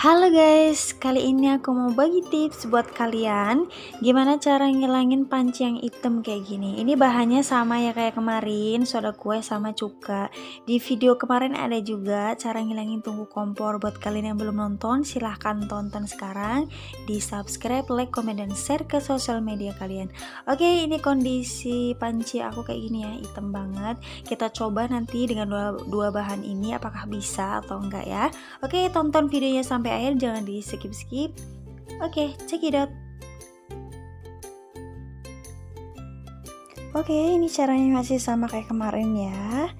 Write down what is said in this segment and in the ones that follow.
Halo guys, kali ini aku mau bagi tips buat kalian gimana cara ngilangin panci yang hitam kayak gini. Ini bahannya sama ya kayak kemarin, soda kue sama cuka. Di video kemarin ada juga cara ngilangin tungku kompor. Buat kalian yang belum nonton, silahkan tonton sekarang. Di subscribe, like, komen, dan share ke sosial media kalian. Oke, ini kondisi panci aku kayak gini ya, hitam banget. Kita coba nanti dengan dua bahan ini apakah bisa atau enggak ya. Oke, tonton videonya sampai akhir, jangan di skip-skip. Oke, check it out. Oke, ini caranya masih sama kayak kemarin ya.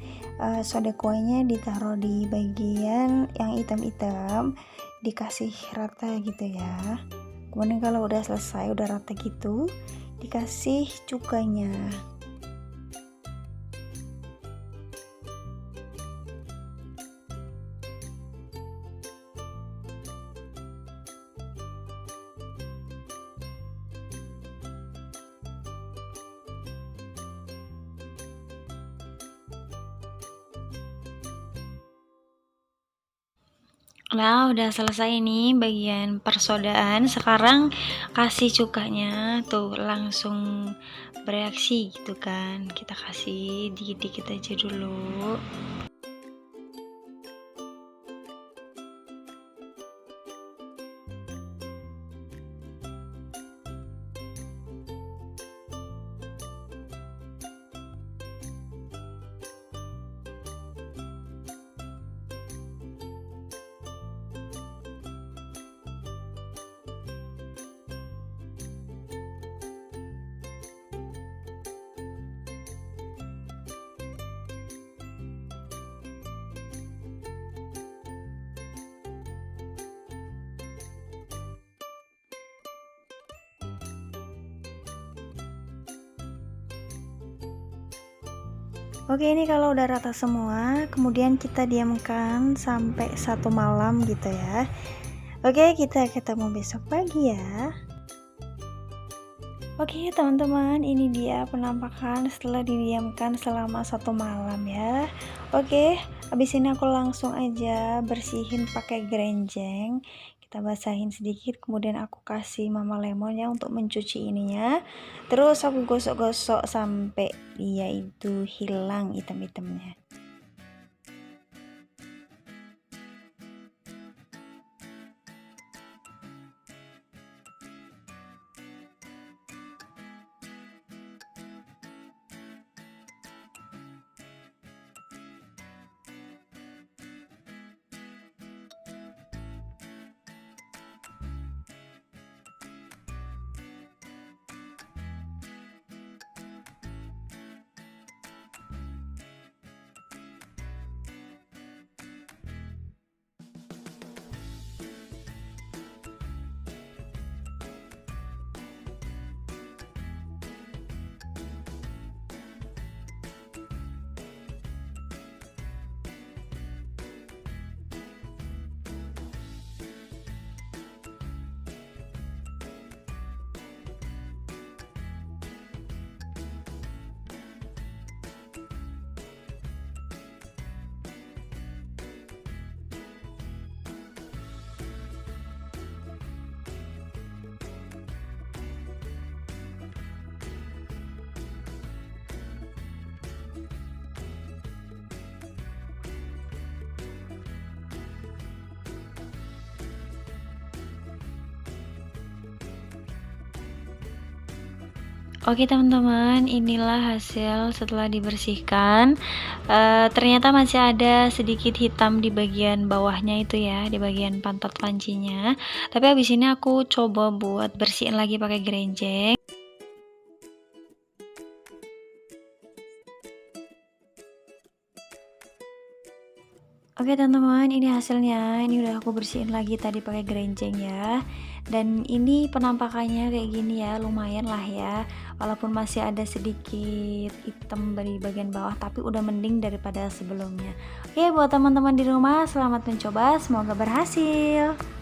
Soda kuenya ditaruh di bagian yang hitam-hitam, dikasih rata gitu ya. Kemudian kalau udah selesai, udah rata gitu, dikasih cukanya. Nah, udah selesai nih bagian persodaan. Sekarang kasih cukanya tuh langsung bereaksi gitu kan. Kita kasih dikit-dikit aja dulu. Oke, ini kalau udah rata semua, kemudian kita diamkan sampai 1 malam gitu ya. Oke, kita ketemu besok pagi ya. Oke teman-teman, ini dia penampakan setelah didiamkan selama 1 malam ya. Oke, habis ini aku langsung aja bersihin pakai gerenjeng. Kita basahin sedikit, kemudian aku kasih mama lemon ya untuk mencuci ininya. Terus aku gosok-gosok sampai dia itu hilang hitam-hitamnya. Oke teman-teman, inilah hasil setelah dibersihkan. Ternyata masih ada sedikit hitam di bagian bawahnya itu ya, di bagian pantat pancinya. Tapi habis ini aku coba buat bersihin lagi pakai gerenjeng. Oke teman-teman, ini hasilnya. Ini udah aku bersihin lagi tadi pakai gerenjeng ya. Dan ini penampakannya kayak gini ya, lumayan lah ya. Walaupun masih ada sedikit hitam di bagian bawah, tapi udah mending daripada sebelumnya. Oke, buat teman-teman di rumah, selamat mencoba, semoga berhasil.